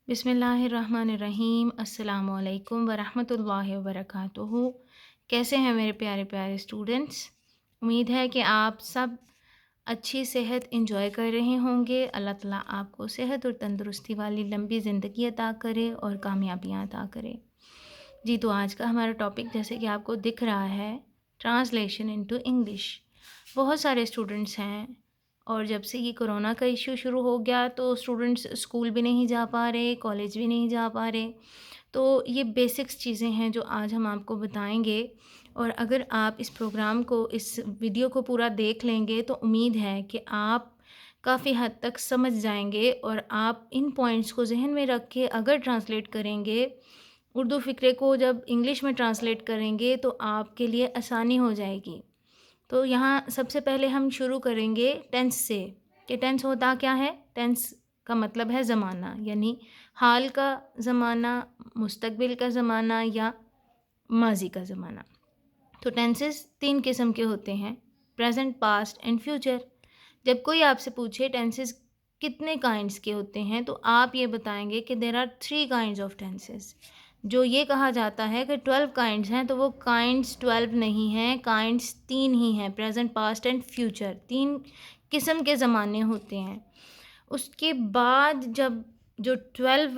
बिस्मिल्लाहिर्रहमानिर्रहीम। अस्सलामुअलैकुम वरहमतुल्लाहि वबरकातुहू। कैसे हैं मेरे प्यारे प्यारे स्टूडेंट्स। उम्मीद है कि आप सब अच्छी सेहत एंजॉय कर रहे होंगे। अल्लाह ताला आपको सेहत और तंदुरुस्ती वाली लंबी ज़िंदगी अता करे और कामयाबियाँ अता करे। जी, तो आज का हमारा टॉपिक जैसे कि आपको दिख रहा है, ट्रांसलेशन इनटू इंग्लिश। बहुत सारे स्टूडेंट्स हैं और जब से ये कोरोना का इश्यू शुरू हो गया तो स्टूडेंट्स स्कूल भी नहीं जा पा रहे, कॉलेज भी नहीं जा पा रहे। तो ये बेसिक्स चीज़ें हैं जो आज हम आपको बताएंगे और अगर आप इस प्रोग्राम को, इस वीडियो को पूरा देख लेंगे तो उम्मीद है कि आप काफ़ी हद तक समझ जाएंगे और आप इन पॉइंट्स को जहन में रख के अगर ट्रांसलेट करेंगे, उर्दू फ़िक्रे को जब इंग्लिश में ट्रांसलेट करेंगे तो आपके लिए आसानी हो जाएगी। तो यहाँ सबसे पहले हम शुरू करेंगे टेंस से कि टेंस होता क्या है। टेंस का मतलब है ज़माना, यानी हाल का ज़माना, मुस्तकबिल का ज़माना या माजी का ज़माना। तो टेंसेस 3 किस्म के होते हैं, प्रेजेंट, पास्ट एंड फ्यूचर। जब कोई आपसे पूछे टेंसेस कितने काइंड्स के होते हैं तो आप ये बताएंगे कि there are 3 kinds of tenses. जो ये कहा जाता है कि 12 काइंड्स हैं तो वो काइंड्स 12 नहीं हैं, काइंड्स 3 ही हैं, प्रेजेंट, पास्ट एंड फ्यूचर। 3 किस्म के ज़माने होते हैं। उसके बाद जब जो 12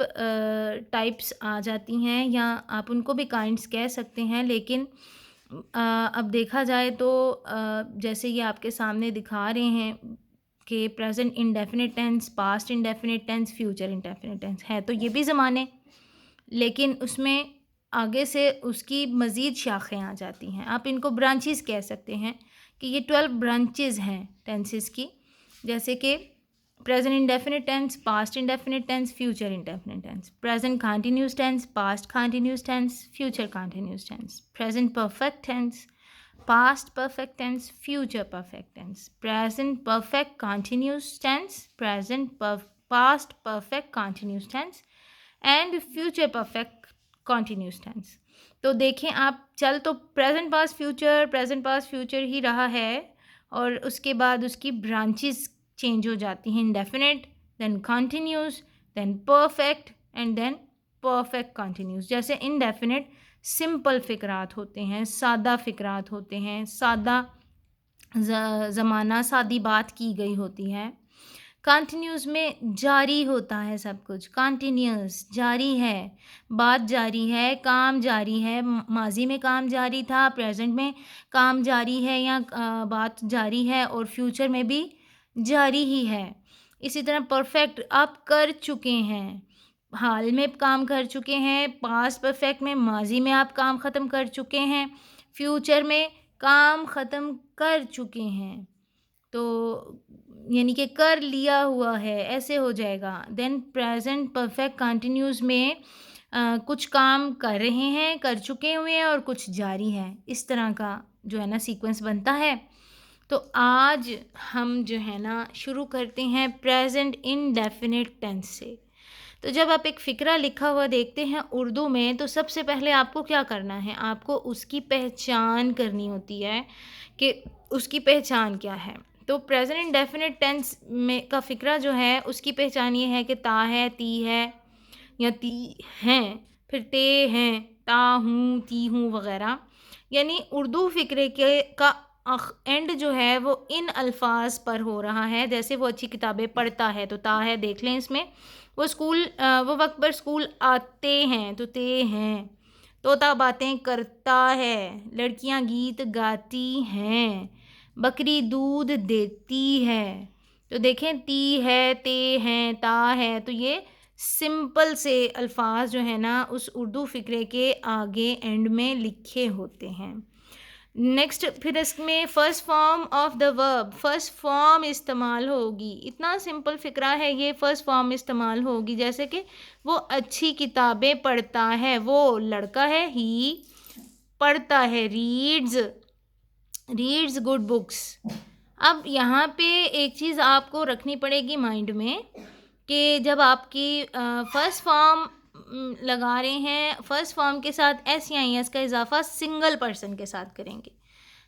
टाइप्स आ जाती हैं, या आप उनको भी काइंड्स कह सकते हैं, लेकिन अब देखा जाए तो जैसे ये आपके सामने दिखा रहे हैं कि present indefinite tense, past indefinite tense, future indefinite tense है, तो ये भी ज़माने, लेकिन उसमें आगे से उसकी मज़ीद शाखें आ जाती हैं। आप इनको ब्रांचेस कह सकते हैं कि ये 12 ब्रांचेस हैं टेंसेस की, जैसे कि present indefinite tense, past indefinite tense, future indefinite tense, present continuous tense, past continuous tense, future continuous tense, present perfect tense, past perfect tense, future perfect tense, present perfect continuous tense, past perfect continuous tense and future perfect continuous tense. तो देखें आप, चल तो present past future ही रहा है और उसके बाद उसकी ब्रांचेस चेंज हो जाती हैं, indefinite, then continuous, then perfect and then perfect continuous. जैसे इंडेफिनिट सिंपल फ़िक्रात होते हैं, सादा फ़िक्रात होते हैं, सादा ज़माना, सादी बात की गई होती है। कंटिन्यूस में जारी होता है सब कुछ, कंटिन्यूस जारी है, बात जारी है, काम जारी है, माजी में काम जारी था, प्रेजेंट में काम जारी है या बात जारी है और फ्यूचर में भी जारी ही है। इसी तरह परफेक्ट, आप कर चुके हैं, हाल में काम कर चुके हैं, पास्ट परफेक्ट में माजी में आप काम ख़त्म कर चुके हैं, फ्यूचर में काम ख़त्म कर चुके हैं, तो यानी कि कर लिया हुआ है, ऐसे हो जाएगा। देन प्रेजेंट परफेक्ट कंटिन्यूस में कुछ काम कर रहे हैं, कर चुके हुए हैं और कुछ जारी है, इस तरह का जो है ना सीक्वेंस बनता है। तो आज हम जो है ना शुरू करते हैं प्रेजेंट इंडेफिनिट टेंस से। तो जब आप एक फ़िक्रा लिखा हुआ देखते हैं उर्दू में तो सबसे पहले आपको क्या करना है, आपको उसकी पहचान करनी होती है कि उसकी पहचान क्या है। तो प्रेजेंट इंडेफिनिट टेंस में का फ़िक्रा जो है उसकी पहचान ये है कि ता है, ती है या ती हैं, फिर ते हैं, ता हूँ, ती हूँ वग़ैरह। यानी उर्दू फ़िक्रे के का एंड जो है वो इन अल्फाज पर हो रहा है। जैसे वो अच्छी किताबें पढ़ता है तो ता है, देख लें इसमें। वो वो वक्त पर स्कूल आते हैं तो ते हैं। तोता बातें करता है, लड़कियां गीत गाती हैं, बकरी दूध देती है। तो देखें, ती है, ते हैं, ता है, तो ये सिंपल से अल्फाज जो है ना उस उर्दू फ़िक्रे के आगे एंड में लिखे होते हैं। नेक्स्ट, फिर इसमें first form of the verb, first form इस्तेमाल होगी। इतना सिंपल फ़िक्रा है ये, फ़र्स्ट फॉर्म इस्तेमाल होगी। जैसे कि वो अच्छी किताबें पढ़ता है, वो लड़का है, ही पढ़ता है, रीड्स गुड बुक्स। अब यहाँ पे एक चीज़ आपको रखनी पड़ेगी माइंड में कि जब आपकी फ़र्स्ट फॉर्म लगा रहे हैं, फ़र्स्ट फॉर्म के साथ एस या एस का इजाफा सिंगल पर्सन के साथ करेंगे।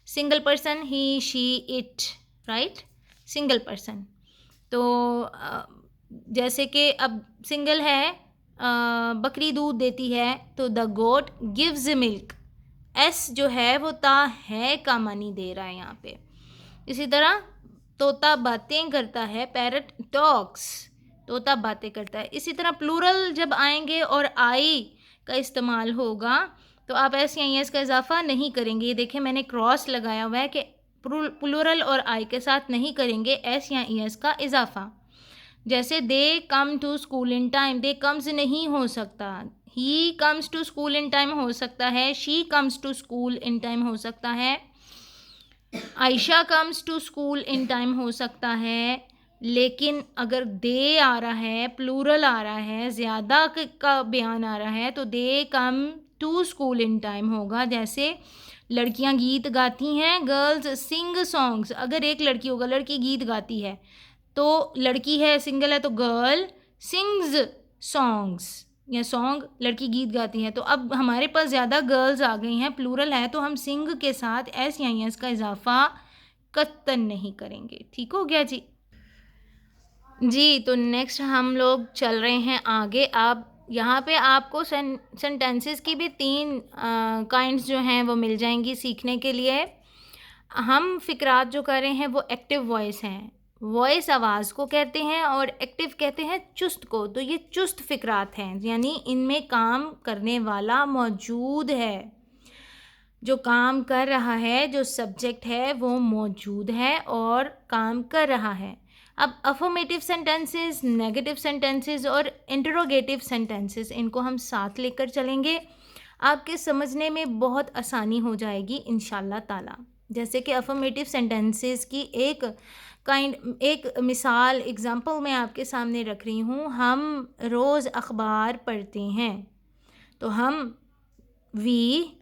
Single person, he, she, it, right, single person. तो जैसे कि अब सिंगल है, बकरी दूध देती है, तो the goat gives milk. S जो है वो ता है का मानी दे रहा है यहाँ पे। इसी तरह तोता बातें करता है, पैरट टॉक्स, तोता बातें करता है। इसी तरह प्लूरल जब आएंगे और आई का इस्तेमाल होगा तो आप एस या एस का इजाफा नहीं करेंगे। ये देखें मैंने क्रॉस लगाया हुआ है कि प्लूरल और आई के साथ नहीं करेंगे एस या एस का इजाफा। जैसे दे come to school in time, they comes नहीं हो सकता, he comes to school in time हो सकता है, she comes to school in time हो सकता है, Ayesha comes to school in time हो सकता है। लेकिन अगर दे आ रहा है, प्लूरल आ रहा है, ज़्यादा का बयान आ रहा है, तो they come to school in time होगा। जैसे लड़कियां गीत गाती हैं, गर्ल्स सिंग सॉन्ग्स। अगर एक लड़की होगा, लड़की गीत गाती है, तो लड़की है सिंगल है तो गर्ल सिंग्स सॉन्ग्स, या सॉन्ग लड़की गीत गाती है। तो अब हमारे पास ज़्यादा गर्ल्स आ गई हैं, प्लूरल है, तो हम सिंग के साथ एस या एस का इजाफा कतन नहीं करेंगे। ठीक हो गया जी। जी, तो नेक्स्ट हम लोग चल रहे हैं आगे। अब यहाँ पे आपको सेंटेंसेस की भी 3 काइंड्स जो हैं वो मिल जाएंगी सीखने के लिए। हम फ़िक्रात जो कर रहे हैं वो एक्टिव वॉइस हैं। वॉइस आवाज़ को कहते हैं और एक्टिव कहते हैं चुस्त को। तो ये चुस्त फ़िक्रात हैं, यानी इनमें काम करने वाला मौजूद है, जो काम कर रहा है, जो सब्जेक्ट है वो मौजूद है और काम कर रहा है। अब अफर्मेटिव सेंटेंसेस, नेगेटिव सेंटेंसेस और इंटरोगेटिव सेंटेंसेस, इनको हम साथ लेकर चलेंगे। आपके समझने में बहुत आसानी हो जाएगी इंशाल्लाह ताला। जैसे कि अफर्मेटिव सेंटेंसेस की एक मिसाल एग्ज़ाम्पल मैं आपके सामने रख रही हूँ। हम रोज़ अखबार पढ़ते हैं, तो हम वी,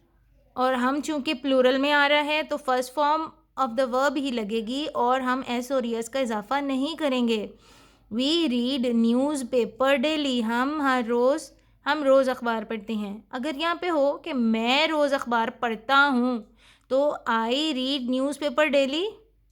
और हम चूँकि प्लूरल में आ रहा है तो first form of the verb ही लगेगी और हम एस और एस का इजाफा नहीं करेंगे। We read newspaper daily, हम रोज़ अखबार पढ़ते हैं। अगर यहाँ पे हो कि मैं रोज़ अखबार पढ़ता हूँ, तो I read newspaper daily.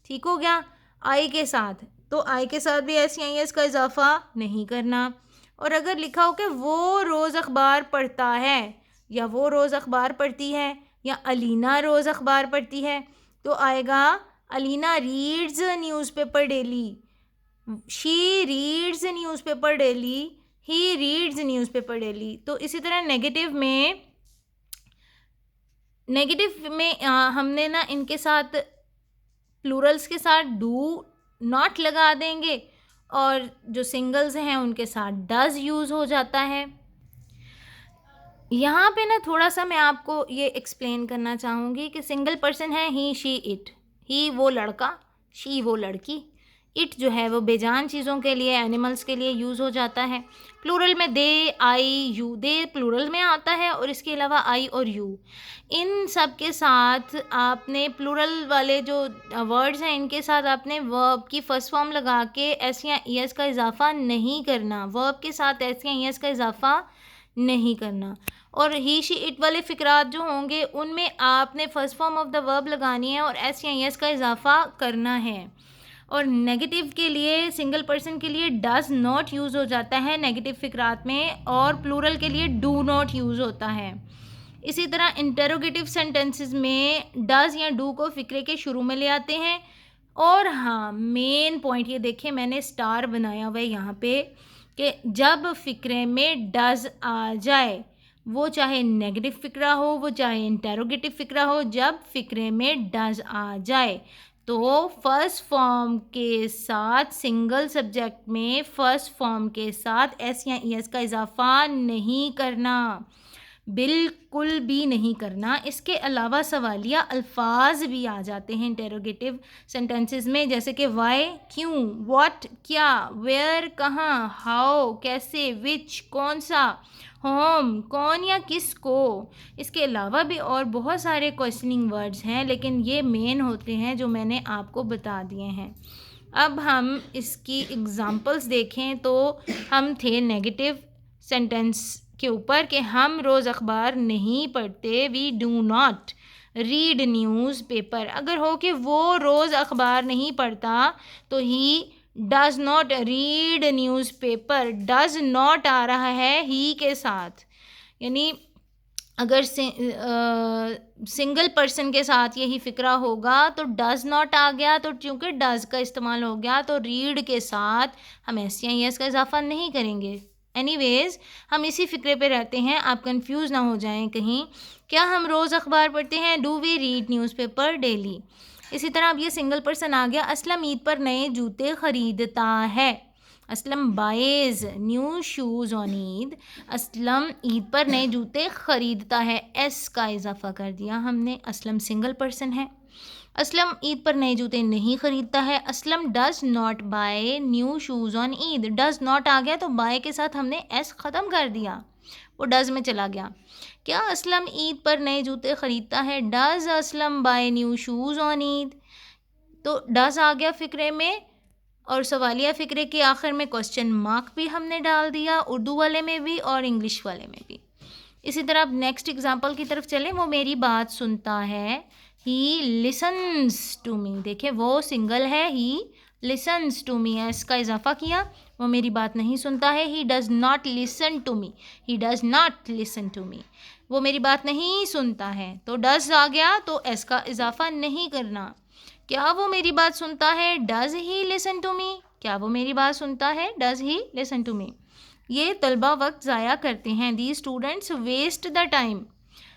ठीक हो गया। आई के साथ, तो आई के साथ भी एस या एस का इजाफा नहीं करना। और अगर लिखा हो कि वो रोज़ अखबार पढ़ता है, या वो रोज़ अखबार पढ़ती है, या अलीना रोज़ अखबार पढ़ती है, तो आएगा Alina reads newspaper daily, she reads newspaper daily, he reads newspaper daily. तो इसी तरह नेगेटिव में हमने ना इनके साथ प्लूरल्स के साथ डू नॉट लगा देंगे और जो सिंगल्स हैं उनके साथ डज यूज़ हो जाता है। यहाँ पे ना थोड़ा सा मैं आपको ये एक्सप्लेन करना चाहूँगी कि सिंगल पर्सन है ही, शी, इट। ही वो लड़का, शी वो लड़की, इट जो है वो बेजान चीज़ों के लिए, एनिमल्स के लिए यूज़ हो जाता है। प्लूरल में दे, आई, यू, दे प्लूरल में आता है और इसके अलावा आई और यू, इन सब के साथ आपने प्लूरल वाले जो वर्ड्स हैं इनके साथ आपने वर्ब की फर्स्ट फॉर्म लगा के एस या एस का इजाफा नहीं करना, वर्ब के साथ एस या एस का इजाफा नहीं करना। और ही, शी, इट वाले फ़िक्रात जो होंगे उनमें आपने first form of the verb लगानी है और एस या एस का इजाफा करना है। और नेगेटिव के लिए, सिंगल पर्सन के लिए डज नॉट यूज़ हो जाता है नेगेटिव फ़िक्रात में, और प्लूरल के लिए डू नॉट यूज़ होता है। इसी तरह इंटरोगेटिव सेंटेंसेस में डज या डू को फ़िक्रे के शुरू में ले आते हैं। और हाँ, मेन पॉइंट ये देखें, मैंने स्टार बनाया हुआ है यहाँ पे कि जब फ़िक्रे में डज आ जाए, वो चाहे नेगेटिव फ़िक्रा हो, वो चाहे इंटरोगेटिव फ़िक्रा हो, जब फ़िक्रे में डज आ जाए तो फर्स्ट फॉर्म के साथ, सिंगल सब्जेक्ट में फर्स्ट फॉर्म के साथ एस या एस का इजाफा नहीं करना, बिल्कुल भी नहीं करना। इसके अलावा सवालिया अल्फाज भी आ जाते हैं इंटेरोगेटिव सेंटेंसेस में, जैसे कि वाई क्यों, व्हाट क्या, वेयर कहाँ, हाउ कैसे, विच कौन सा, होम कौन या किसको। इसके अलावा भी और बहुत सारे क्वेश्चनिंग वर्ड्स हैं, लेकिन ये मेन होते हैं जो मैंने आपको बता दिए हैं। अब हम इसकी एग्ज़ाम्पल्स देखें तो हम थे नेगेटिव सेंटेंस के ऊपर कि हम रोज़ अखबार नहीं पढ़ते, we do not read newspaper. अगर हो कि वो रोज़ अखबार नहीं पढ़ता तो he does not read newspaper, does not आ रहा है ही के साथ, यानी अगर सिंगल पर्सन के साथ यही फ़िक्रा होगा तो डज़ नॉट आ गया, तो चूँकि डज़ का इस्तेमाल हो गया तो रीड के साथ हम एस या एस का इजाफ़ा नहीं करेंगे। एनीवेज़ हम इसी फ़िक्रे पे रहते हैं, आप कंफ्यूज ना हो जाएं कहीं। क्या हम रोज़ अखबार पढ़ते हैं? Do we read newspaper daily? इसी तरह अब ये सिंगल पर्सन आ गया। असलम ईद पर नए जूते ख़रीदता है। Aslam wise new shoes on Eid. Aslam Eid पर नए जूते ख़रीदता है, एस का इजाफ़ा कर दिया हमने। असलम सिंगल पर्सन है। असलम ईद पर नए जूते नहीं ख़रीदता है। Aslam does not buy new shoes on Eid. Does not आ गया तो बाय के साथ हमने एस ख़त्म कर दिया, वो डज़ में चला गया। क्या असलम ईद पर नए जूते ख़रीदता है? Does Aslam buy new shoes on Eid? तो डज़ आ गया फ़िक्रे में, और सवालिया फ़िक्रे के आखिर में क्वेश्चन मार्क भी हमने डाल दिया, उर्दू वाले में भी और इंग्लिश वाले में भी। इसी तरह अब नेक्स्ट एग्जांपल की तरफ चलें। वो मेरी बात सुनता है, ही लिसन्स टू मी। देखिए वो सिंगल है, he listens to me, s का इजाफा किया। वो मेरी बात नहीं सुनता है, he does not listen to me, he does not listen to me. वो मेरी बात नहीं सुनता है, तो डज़ आ गया तो एस का इजाफा नहीं करना। क्या वो मेरी बात सुनता है? Does he listen to me? क्या वो मेरी बात सुनता है? Does he listen to me? ये तलबा वक्त ज़ाया करते हैं। The students waste the time.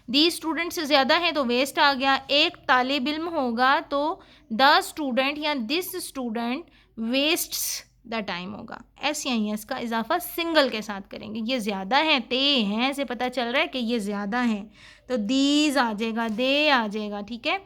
The students ज़्यादा हैं तो वेस्ट आ गया। एक तालिब इल्म होगा तो द स्टूडेंट या this student wastes the time होगा। एस या एस का इजाफा सिंगल के साथ करेंगे। ये ज़्यादा हैं, ते हैं से पता चल रहा है कि ये ज़्यादा हैं, तो दीज आ जाएगा, दे आ जाएगा, ठीक है।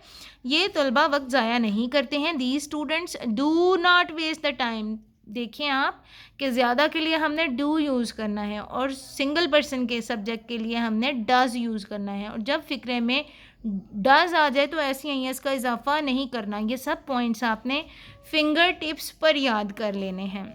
ये तलबा वक्त ज़ाया नहीं करते हैं। The students do not waste the time. देखिए आप कि ज़्यादा के लिए हमने डू यूज़ करना है और सिंगल पर्सन के सब्जेक्ट के लिए हमने डज़ यूज़ करना है। और जब फ़िक्रे में डज़ आ जाए तो ऐसी एस का इजाफा नहीं करना। ये सब पॉइंट्स आपने फिंगर टिप्स पर याद कर लेने हैं।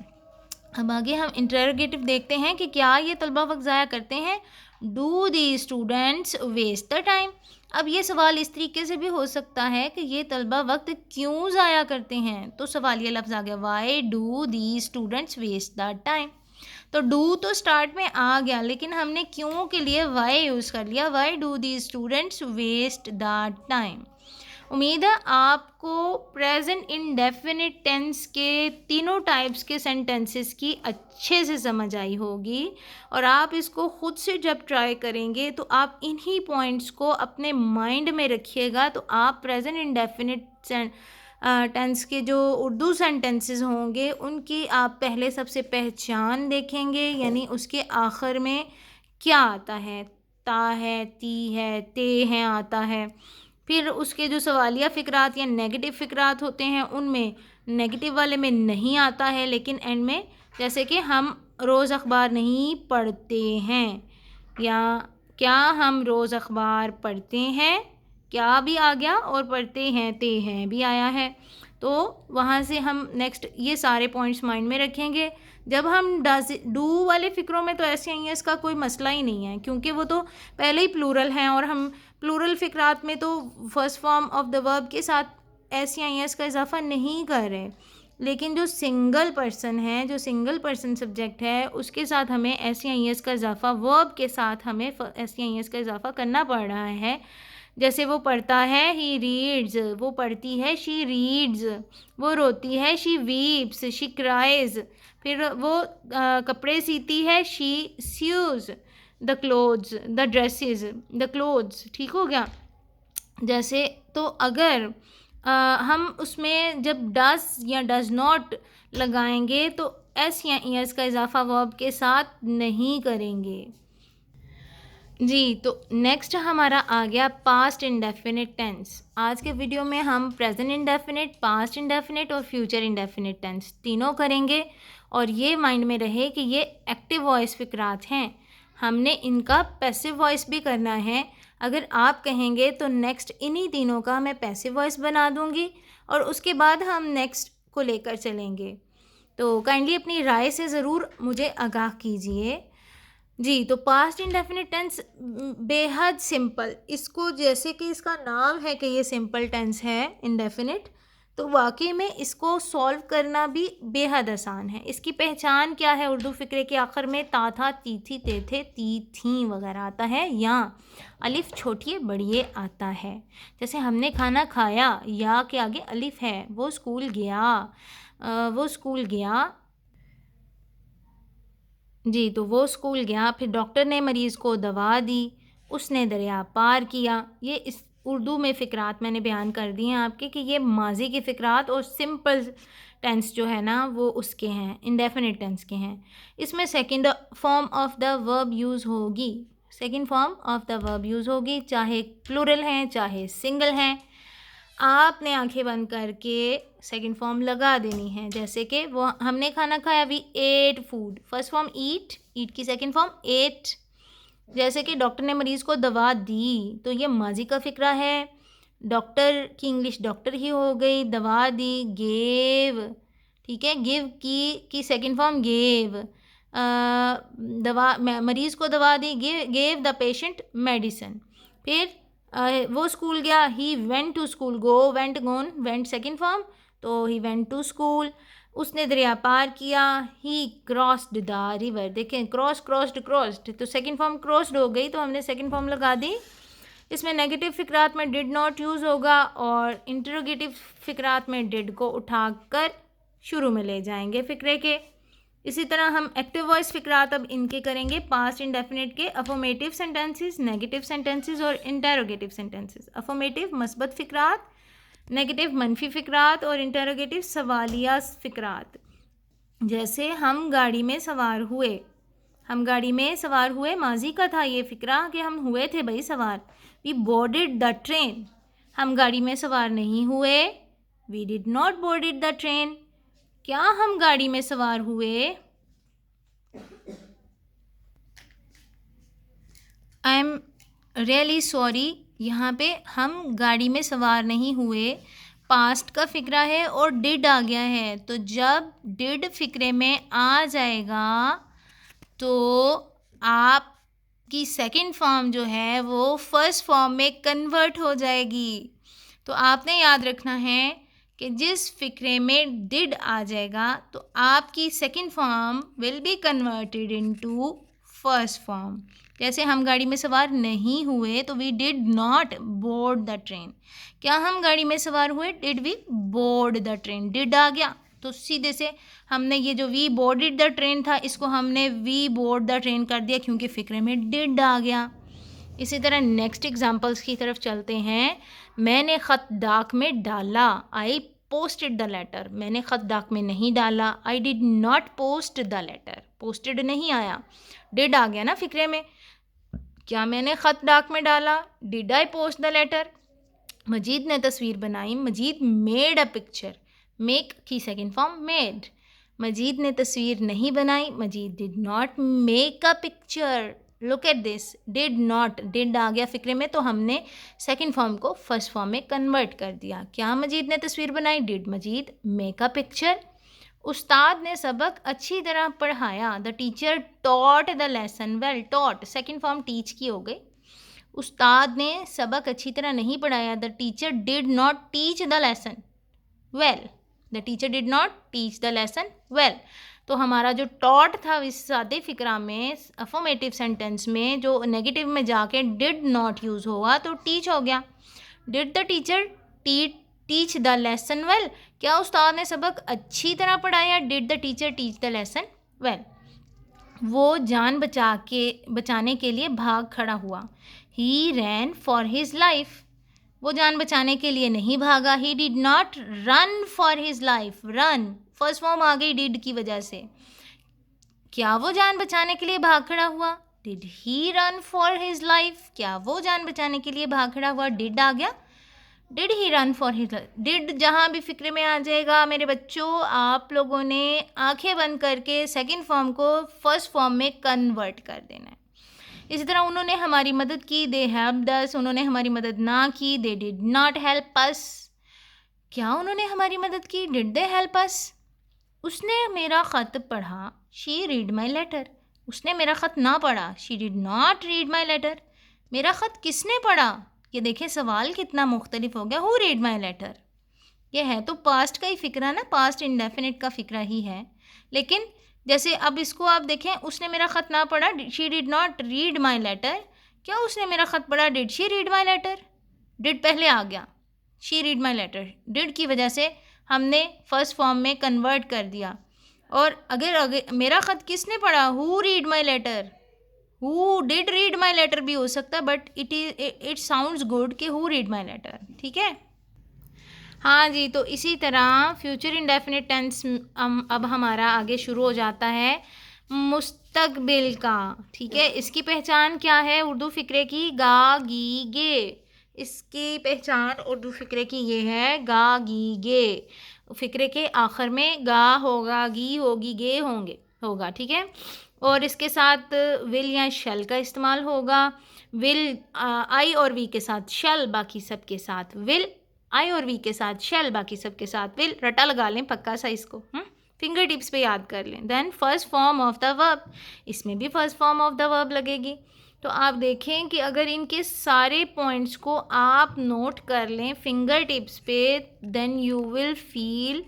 अब आगे हम इंटरोगेटिव देखते हैं कि क्या ये तलबा वक्त ज़ाया करते हैं। Do the students waste the time. अब ये सवाल इस तरीके से भी हो सकता है कि ये तलबा वक्त क्यों ज़ाया करते हैं, तो सवाल ये लफ्ज़ आ गया, why do the students waste the time. तो डू तो स्टार्ट में आ गया, लेकिन हमने क्यों के लिए वाई यूज़ कर लिया, why do the students waste the time. उम्मीद है आपको प्रेजेंट इंडेफिनिट टेंस के तीनों टाइप्स के सेंटेंसेस की अच्छे से समझ आई होगी, और आप इसको ख़ुद से जब ट्राई करेंगे तो आप इन्हीं पॉइंट्स को अपने माइंड में रखिएगा, तो आप प्रेजेंट इंडेफिनिट टेंस के जो उर्दू सेंटेंसेस होंगे उनकी आप पहले सबसे पहचान देखेंगे, यानी उसके आखिर में क्या आता है, ता है, ती है, ते हैं आता है। फिर उसके जो सवालिया फ़िक्रात या नेगेटिव फ़िक्रात होते हैं उनमें नेगेटिव वाले में नहीं आता है, लेकिन एंड में जैसे कि हम रोज़ अखबार नहीं पढ़ते हैं, या क्या हम रोज़ अखबार पढ़ते हैं, क्या भी आ गया, और पढ़ते हैं, ते हैं भी आया है। तो वहाँ से हम नेक्स्ट ये सारे पॉइंट्स माइंड में रखेंगे। जब हम डू वाले फ़िक्रों में तो ऐसे ही है, इसका कोई मसला ही नहीं है, क्योंकि वो तो पहले ही प्लूरल हैं, और हम प्लूरल फ़िक्रात में तो first form of the verb के साथ एस या एस का इजाफा नहीं कर रहे। लेकिन जो सिंगल पर्सन है, जो सिंगल पर्सन सब्जेक्ट है, उसके साथ हमें एस या एस का इजाफा, वर्ब के साथ हमें एस या एस का इजाफा करना पड़ रहा है। जैसे वो पढ़ता है, ही रीड्स, वो पढ़ती है, शी रीड्स, वो रोती है, शी वीप्स, शी क्राइज। फिर वो कपड़े सीती है, she sews the clothes, the dresses, the clothes, ठीक हो गया। जैसे तो अगर हम उसमें जब डज़ या डज़ नॉट लगाएंगे तो एस या एस का इजाफा वर्ब के साथ नहीं करेंगे। जी, तो नेक्स्ट हमारा आ गया पास्ट इंडेफिनिट टेंस। आज के वीडियो में हम प्रेजेंट इंडेफिनिट, पास्ट इंडेफिनिट और फ्यूचर इंडेफिनिट टेंस तीनों करेंगे, और ये माइंड में रहे कि ये एक्टिव वॉइस फ़िक्रात हैं, हमने इनका पैसिव वॉइस भी करना है। अगर आप कहेंगे तो नेक्स्ट इन्हीं तीनों का मैं पैसिव वॉइस बना दूंगी, और उसके बाद हम नेक्स्ट को लेकर चलेंगे। तो काइंडली अपनी राय से ज़रूर मुझे आगाह कीजिए। जी, तो पास्ट इंडेफिनिट टेंस बेहद सिंपल, इसको जैसे कि इसका नाम है कि ये सिंपल टेंस है इंडेफिनिट, तो वाकई में इसको सॉल्व करना भी बेहद आसान है। इसकी पहचान क्या है? उर्दू फ़िक्रे के आखिर में ता था, ती थी, ते थे, ती थी वगैरह आता है, या अलिफ छोटिए बड़िए आता है। जैसे हमने खाना खाया, या के आगे अलिफ है। वो स्कूल गया, वो स्कूल गया जी, तो वो स्कूल गया। फिर डॉक्टर ने मरीज़ को दवा दी, उसने दरिया पार किया। ये इस उर्दू में फ़िक्रात मैंने बयान कर दिए हैं आपके कि ये माज़ी के फ़िक्रात और सिंपल टेंस जो है ना वो उसके हैं, इंडेफिनिट टेंस के हैं। इसमें second form of the verb use होगी, second form of the verb use होगी, चाहे प्लूरल हैं चाहे सिंगल हैं। आपने आंखें बंद करके सेकंड फॉर्म लगा देनी है। जैसे कि वो हमने खाना खाया, we ate food, first form eat, eat की सेकंड फॉर्म एट। जैसे कि डॉक्टर ने मरीज़ को दवा दी, तो ये माजी का फ़िक्रा है। डॉक्टर की इंग्लिश डॉक्टर ही हो गई, दवा दी गेव, ठीक है। गिव की सेकंड फॉर्म गेव, दवा मरीज़ को दवा दी, गेव द पेशेंट मेडिसिन। फिर वो स्कूल गया, he went to school, go went gone, went second form, तो ही वेंट टू स्कूल। उसने दरिया पार किया, ही क्रॉस्ड द रिवर। देखें क्रॉस क्रॉस्ड क्रॉस्ड, तो सेकंड फॉर्म क्रॉस्ड हो गई, तो हमने सेकंड फॉर्म लगा दी। इसमें नेगेटिव फ़िक्रात में डिड नॉट यूज़ होगा और इंटरोगेटिव फ़िक्रात में डिड को उठाकर शुरू में ले जाएंगे फ़िक्रे के। इसी तरह हम एक्टिव वॉइस फ़िक्रात अब इनके करेंगे, पास्ट इंडेफिनिट के, अफर्मेटिव सेंटेंसेस, नेगेटिव सेंटेंसेस और इंटरोगेटिव सेंटेंसेस। अफर्मेटिव मस्बत फ़िक्रात, नेगेटिव मनफी फ़िक्रात और इंटरोगेटिव सवालिया फ़िक्रात। जैसे हम गाड़ी में सवार हुए, हम गाड़ी में सवार हुए, माजी का था ये फ़िक्रा कि हम हुए थे भाई सवार। वी बोर्डेड द ट्रेन, हम गाड़ी में सवार नहीं हुए, we did not boarded the train. क्या हम गाड़ी में सवार हुए? आई एम रियली सॉरी, यहाँ पे हम गाड़ी में सवार नहीं हुए, पास्ट का फ़िक्रा है और डिड आ गया है। तो जब डिड फ़िक्रे में आ जाएगा तो आपकी सेकंड फॉर्म जो है वो फर्स्ट फॉर्म में कन्वर्ट हो जाएगी। तो आपने याद रखना है कि जिस फ़िक्रे में डिड आ जाएगा तो आपकी second form will be converted into first form. जैसे हम गाड़ी में सवार नहीं हुए, तो we did not board the train. क्या हम गाड़ी में सवार हुए? Did we board the train, did आ गया तो सीधे से हमने ये जो वी बोर्डेड द ट्रेन था इसको हमने वी बोर्ड द ट्रेन कर दिया क्योंकि फ़िक्रे में डिड आ गया। इसी तरह नेक्स्ट एग्जांपल्स की तरफ चलते हैं। मैंने ख़त डाक में डाला, आई पोस्टेड द लेटर। मैंने ख़त डाक में नहीं डाला, I did not post the letter. Posted नहीं आया, डिड आ गया ना फ़िक्रे में। क्या मैंने ख़त डाक में डाला? Did I post the letter. Majeed ने तस्वीर बनाई, Majeed made a picture, make की सेकंड फॉर्म मेड। मजीद ने तस्वीर नहीं बनाई, Majeed did not make a picture. Look at this, did not, did आ गया फ़िक्रे में तो हमने सेकंड फॉर्म को फर्स्ट फॉर्म में कन्वर्ट कर दिया। क्या मजीद ने तस्वीर बनाई? Did Majeed make a picture. उस्ताद ने सबक अच्छी तरह पढ़ाया, the teacher taught the lesson well. Taught second form teach की हो गई। उस्ताद ने सबक अच्छी तरह नहीं पढ़ाया, the teacher did not teach the lesson well. The teacher did not teach the lesson well. तो हमारा जो टॉट था इस सादे फ़िक्रा में, अफर्मेटिव सेंटेंस में जो नेगेटिव में जाके डिड नॉट यूज़ होगा तो टीच हो गया। Did the teacher teach the lesson well. क्या उस्ताद ने सबक अच्छी तरह पढ़ाया? Did the teacher teach the lesson well. वो जान बचाने के लिए भाग खड़ा हुआ, he ran for his life. वो जान बचाने के लिए नहीं भागा, he did not run for his life. Run first form आ गई डिड की वजह से। क्या वो जान बचाने के लिए भाग खड़ा हुआ? Did he run for his life. क्या वो जान बचाने के लिए भाग खड़ा हुआ? डिड आ गया, did he run for his life. Did जहाँ भी फ़िक्रे में आ जाएगा मेरे बच्चों, आप लोगों ने आंखें बंद करके सेकंड फॉर्म को फर्स्ट फॉर्म में कन्वर्ट कर देना है। इसी तरह उन्होंने हमारी मदद की, दे हेल्प्ड अस। उन्होंने हमारी मदद ना की, they did not help us. क्या उन्होंने हमारी मदद की? Did they help us. उसने मेरा ख़त पढ़ा, शी रीड माई लेटर। उसने मेरा ख़त ना पढ़ा, she did not read my letter. मेरा ख़त किसने पढ़ा? ये देखें सवाल कितना मुख्तलिफ हो गया। हु रीड माई लेटर, ये है तो पास्ट का ही फ़िक्रा ना, पास्ट इंडेफिनिट का फ़िक्रा ही है। लेकिन जैसे अब इसको आप देखें, उसने मेरा ख़त ना पढ़ा, she did not read my letter. क्या उसने मेरा ख़त पढ़ा? Did she read my letter? Did पहले आ गया, she read my letter. Did की वजह से हमने फर्स्ट फॉर्म में कन्वर्ट कर दिया। और अगर मेरा ख़त किसने पढ़ा? Who read my letter? Who did read my letter भी हो सकता है, बट इट साउंड्स गुड कि हु रीड माई लेटर। ठीक है, हाँ जी। तो इसी तरह फ्यूचर इंडेफिनिट टेंस अब हमारा आगे शुरू हो जाता है मुस्तकबिल का। ठीक है, इसकी पहचान क्या है उर्दू फ़िक्रे की? गा गी गे। इसकी पहचान उर्दू फ़िक्रे की ये है, गा गी गे। फ़िक्रे के आखिर में गा होगा, गी होगी, गे होगा। ठीक है, और इसके साथ विल या शल का इस्तेमाल होगा। विल आई और वी के साथ शल, बाकी सब के साथ विल। आई और वी के साथ शैल, बाकी सब के साथ विल। रटा लगा लें पक्का सा इसको, फिंगर टिप्स पे याद कर लें। Then first form of the verb, इसमें भी first form of the verb लगेगी। तो आप देखें कि अगर इनके सारे पॉइंट्स को आप नोट कर लें फिंगर टिप्स पे, then you will feel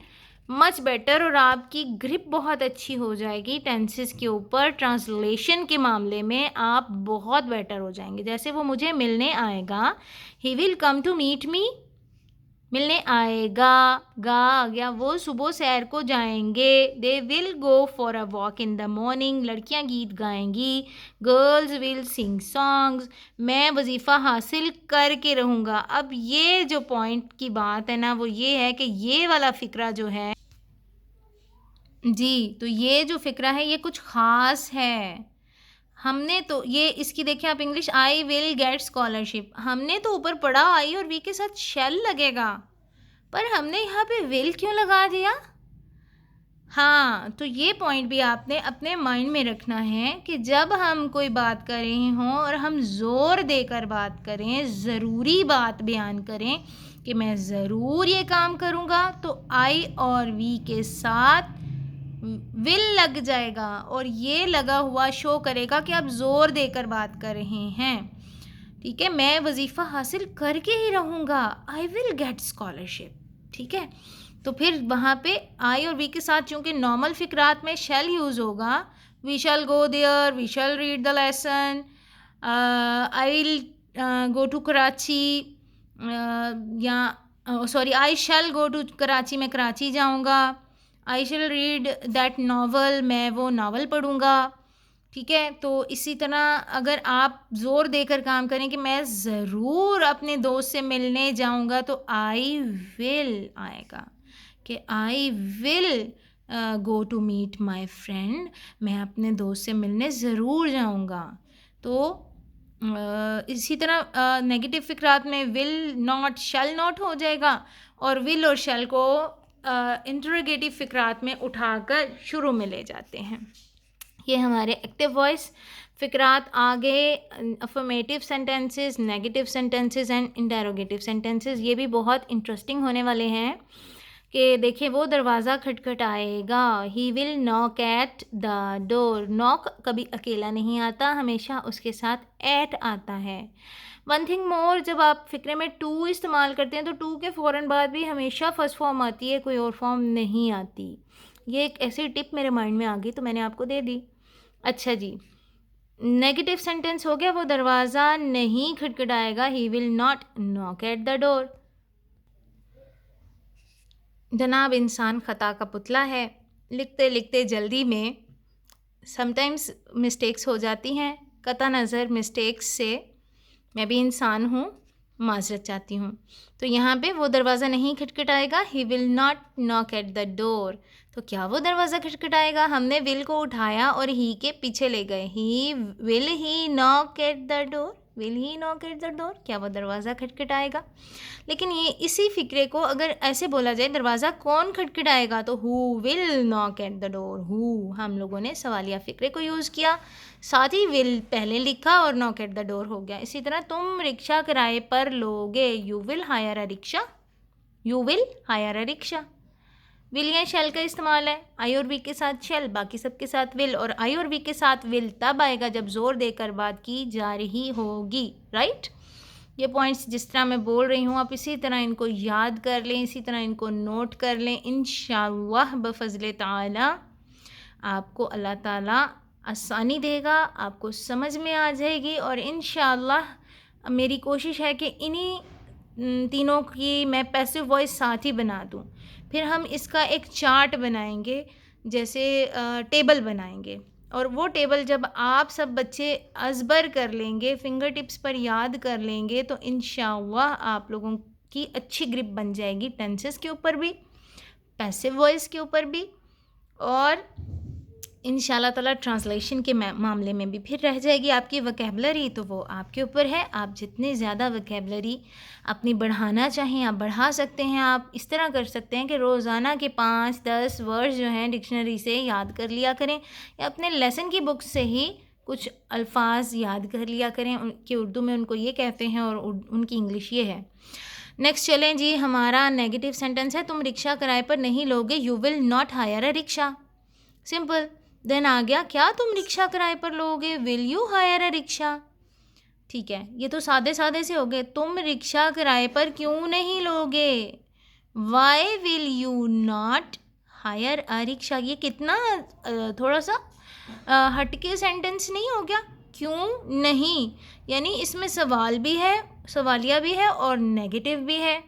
much better और आपकी ग्रिप बहुत अच्छी हो जाएगी टेंसेस के ऊपर। ट्रांसलेशन के मामले में आप बहुत बेटर हो जाएंगे। जैसे वो मुझे मिलने आएगा, he will come to meet me, मिलने आएगा, गा आ गया। वो सुबह सैर को जाएंगे, they will go for a walk in the morning, लड़कियां गीत गाएंगी, गर्ल्स विल सिंग सॉन्ग्स, मैं वजीफ़ा हासिल करके रहूँगा। अब ये जो पॉइंट की बात है ना, वो ये है कि ये वाला फ़िक्रा जो है जी, तो ये जो फ़िक्रा है ये कुछ ख़ास है। हमने तो ये इसकी देखिए आप English, I will get scholarship, हमने तो ऊपर पढ़ा आई और वी के साथ शैल लगेगा, पर हमने यहाँ पे विल क्यों लगा दिया? हाँ, तो ये पॉइंट भी आपने अपने माइंड में रखना है कि जब हम कोई बात कर रहे हों और हम ज़ोर देकर बात करें, ज़रूरी बात बयान करें कि मैं ज़रूर ये काम करूँगा, तो आई और वी के साथ विल लग जाएगा और ये लगा हुआ शो करेगा कि आप ज़ोर देकर बात कर रहे हैं। ठीक है, मैं वजीफ़ा हासिल करके ही रहूँगा, आई विल गेट स्कॉलरशिप। ठीक है, तो फिर वहाँ पे आई और वी के साथ चूँकि नॉर्मल फ़िक्रात में शैल यूज़ होगा, we shall go there, we shall read the lesson, I will go to Karachi, या sorry I shall go to Karachi, मैं कराची जाऊँगा। I shall read that novel, मैं वो नावल पढ़ूँगा। ठीक है, तो इसी तरह अगर आप ज़ोर देकर काम करें कि मैं ज़रूर अपने दोस्त से मिलने जाऊँगा, तो आई विल आएगा कि I will go to meet my friend, मैं अपने दोस्त से मिलने ज़रूर जाऊँगा। तो इसी तरह नेगेटिव फ़िक्रात में विल नॉट, शैल नॉट हो जाएगा, और विल और शैल को इंटरोगेटिव फ़िक्रात में उठाकर शुरू में ले जाते हैं। ये हमारे एक्टिव वॉइस फ़िक्रात। आगे affirmative sentences, negative sentences and interrogative sentences, ये भी बहुत इंटरेस्टिंग होने वाले हैं। कि देखिए वो दरवाज़ा खटखटाएगा, he will knock at the door. Knock कभी अकेला नहीं आता, हमेशा उसके साथ एट आता है। वन थिंग मोर, जब आप फ़िक्रे में टू इस्तेमाल करते हैं तो टू के फ़ौरन बाद भी हमेशा फर्स्ट फॉर्म आती है, कोई और फॉर्म नहीं आती। ये एक ऐसी टिप मेरे माइंड में आ गई तो मैंने आपको दे दी। अच्छा जी, नेगेटिव सेंटेंस हो गया, वो दरवाज़ा नहीं खटखटाएगा, he will not knock at the door. जनाब इंसान ख़ता का पुतला है, लिखते लिखते जल्दी में समटाइम्स मिस्टेक्स हो जाती हैं। कता नज़र मिस्टेक्स से मैं भी इंसान हूँ, माज़रत चाहती हूँ। तो यहाँ पे वो दरवाज़ा नहीं खटखटाएगा, he will not knock at the door. तो क्या वो दरवाज़ा खटखटाएगा? हमने विल को उठाया और ही के पीछे ले गए, he will he knock at the door, will he knock at the door, क्या वो दरवाज़ा खटखटाएगा? लेकिन ये इसी फ़िक्रे को अगर ऐसे बोला जाए, दरवाज़ा कौन खटखटाएगा, तो who will knock at the door. Who, हम लोगों ने सवालिया फ़िक्रे को यूज़ किया, साथ ही विल पहले लिखा और नॉक एट द डोर हो गया। इसी तरह तुम रिक्शा किराए पर लोगे, you will hire a rickshaw, you will hire a rickshaw. Will या शैल का इस्तेमाल है, आई और वी के साथ शैल, बाकी सब के साथ विल, और आई और वी के साथ विल तब आएगा जब ज़ोर देकर बात की जा रही होगी, राइट। ये पॉइंट्स जिस तरह मैं बोल रही हूँ आप इसी तरह इनको याद कर लें, इसी तरह इनको नोट कर लें। इंशाअल्लाह बफ़ज़्ल ताला आपको अल्लाह ताला आसानी देगा, आपको समझ में आ जाएगी। और इंशाअल्लाह मेरी कोशिश है कि इन्हीं तीनों की मैं पैसिव वॉइस साथ ही बना दूँ। फिर हम इसका एक चार्ट बनाएंगे, जैसे टेबल बनाएंगे, और वो टेबल जब आप सब बच्चे अज़बर कर लेंगे, फिंगर टिप्स पर याद कर लेंगे, तो इंशाअल्लाह आप लोगों की अच्छी ग्रिप बन जाएगी टेंसेस के ऊपर भी, पैसिव वॉइस के ऊपर भी, और इंशाल्लाह ताला ट्रांसलेशन के मामले में भी फिर रह जाएगी आपकी वोकैबुलरी। तो वो आपके ऊपर है, आप जितने ज़्यादा वोकैबुलरी अपनी बढ़ाना चाहें आप बढ़ा सकते हैं। आप इस तरह कर सकते हैं कि रोज़ाना के 5-10 वर्ड्स जो हैं डिक्शनरी से याद कर लिया करें, या अपने लेसन की बुक से ही कुछ अल्फाज याद कर लिया करें कि उर्दू में उनको ये कहते हैं और उनकी इंग्लिश ये है। नेक्स्ट चलें जी, हमारा नेगेटिव सेंटेंस है, तुम रिक्शा किराए पर नहीं लोगे, you will not hire a rickshaw. Simple. Then आ गया, क्या तुम रिक्शा किराए पर लोगे, will you hire a rickshaw. ठीक है, ये तो सादे सादे से हो गए। तुम रिक्शा किराए पर क्यों नहीं लोगे, why will you not hire a rickshaw. ये कितना थोड़ा सा हटके सेंटेंस नहीं हो गया, क्यों नहीं, यानी इसमें सवाल भी है, सवालिया भी है, और नेगेटिव भी है,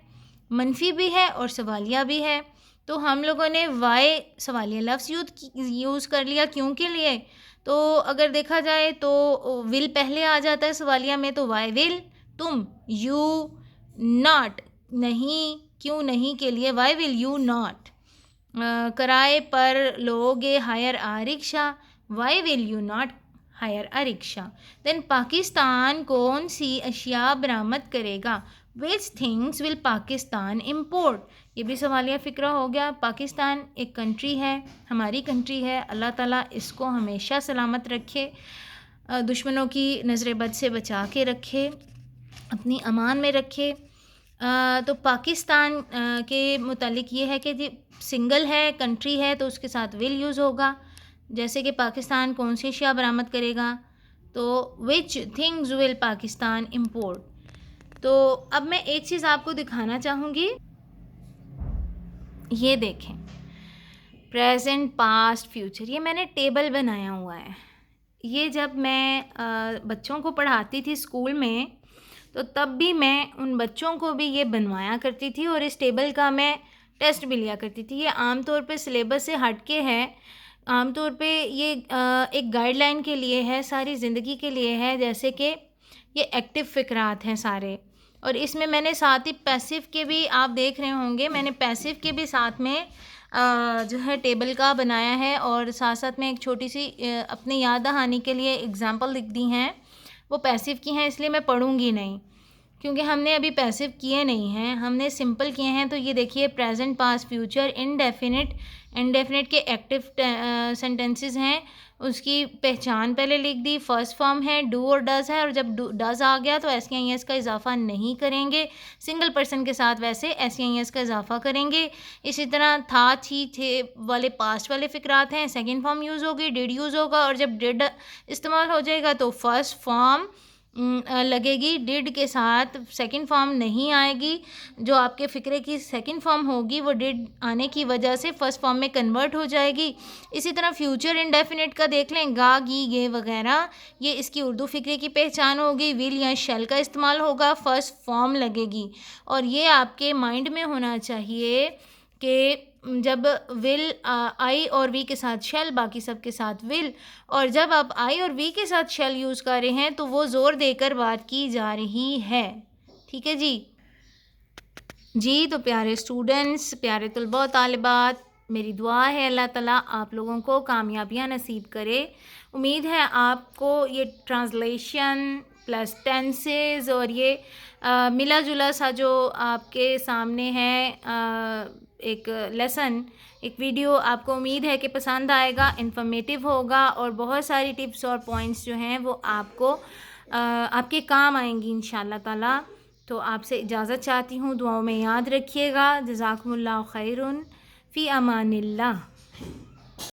मनफी भी है और सवालिया भी है। तो हम लोगों ने वाई सवालिया लफ्ज़ यूज़ कर लिया क्यों के लिए। तो अगर देखा जाए तो विल पहले आ जाता है सवालिया में, तो वाई विल तुम, यू नॉट नहीं, क्यों नहीं के लिए वाई विल यू नॉट। किराए पर लोगे hire a rickshaw, why will you not hire a rickshaw. Then Pakistan कौन सी अशिया बरामद करेगा, which things will Pakistan import. ये भी सवालिया फ़िक्रा हो गया। पाकिस्तान एक कंट्री है, हमारी कंट्री है, अल्लाह ताला इसको हमेशा सलामत रखे, दुश्मनों की नज़र बद से बचा के रखे, अपनी अमान में रखे। तो पाकिस्तान के मुतालिक ये है कि जी सिंगल है, कंट्री है, तो उसके साथ विल यूज़ होगा। जैसे कि पाकिस्तान कौन सी अशिया बरामद करेगा, तो विच थिंग्स विल पाकिस्तान इम्पोर्ट। तो अब मैं एक चीज़ आपको दिखाना चाहूँगी, ये देखें, प्रेजेंट पास्ट फ्यूचर, ये मैंने टेबल बनाया हुआ है। ये जब मैं बच्चों को पढ़ाती थी स्कूल में, तो तब भी मैं उन बच्चों को भी ये बनवाया करती थी और इस टेबल का मैं टेस्ट भी लिया करती थी। ये आमतौर पे सिलेबस से हट के है, आमतौर पे ये एक गाइडलाइन के लिए है, सारी ज़िंदगी के लिए है। जैसे कि ये एक्टिव फ़िक्रात हैं सारे, और इसमें मैंने साथ ही पैसिव के भी, आप देख रहे होंगे मैंने पैसिव के भी साथ में जो है टेबल का बनाया है, और साथ साथ में एक छोटी सी अपनी याद दहानी के लिए एग्जांपल लिख दी हैं, वो पैसिव की हैं, इसलिए मैं पढ़ूंगी नहीं क्योंकि हमने अभी पैसिव किए नहीं हैं, हमने सिंपल किए हैं। तो ये देखिए, present past future indefinite, indefinite के एक्टिव सेंटेंसेस हैं, उसकी पहचान पहले लिख दी। फर्स्ट फॉर्म है डू और डज़ है, और जब डज़ आ गया तो एस के आई एस का इजाफा नहीं करेंगे, सिंगल पर्सन के साथ वैसे एस के आई एस का इजाफा करेंगे। इसी तरह था, थी, थे वाले पास्ट वाले फ़िक्रात हैं, सेकेंड फॉर्म यूज़ होगी, डिड यूज़ होगा, और जब डिड इस्तेमाल हो जाएगा तो फर्स्ट फॉर्म लगेगी, डिड के साथ सेकंड फॉर्म नहीं आएगी। जो आपके फ़िक्रे की सेकंड फॉर्म होगी वो डिड आने की वजह से फर्स्ट फॉर्म में कन्वर्ट हो जाएगी। इसी तरह फ्यूचर इंडेफिनिट का देख लें, गा, गी, गे वगैरह, ये इसकी उर्दू फ़िक्रे की पहचान होगी। विल या शैल का इस्तेमाल होगा, फर्स्ट फॉर्म लगेगी। और ये आपके माइंड में होना चाहिए कि जब विल आई और वी के साथ शेल, बाकी सब के साथ विल, और जब आप आई और वी के साथ शेल यूज़ कर रहे हैं तो वो ज़ोर देकर बात की जा रही है। ठीक है जी। जी तो प्यारे स्टूडेंट्स, प्यारे तलबा तालिबात, मेरी दुआ है अल्लाह ताला आप लोगों को कामयाबियाँ नसीब करे। उम्मीद है आपको ये ट्रांसलेशन प्लस टेंसेस और ये मिला जुला सा जो आपके सामने है एक लेसन, एक वीडियो, आपको उम्मीद है कि पसंद आएगा, इन्फॉर्मेटिव होगा, और बहुत सारी टिप्स और पॉइंट्स जो हैं वो आपको आपके काम आएंगी इंशाअल्लाह ताला। तो आपसे इजाज़त चाहती हूँ, दुआओं में याद रखिएगा। जज़ाकुमुल्लाह खैरुन, फ़ी अमानिल्लाह।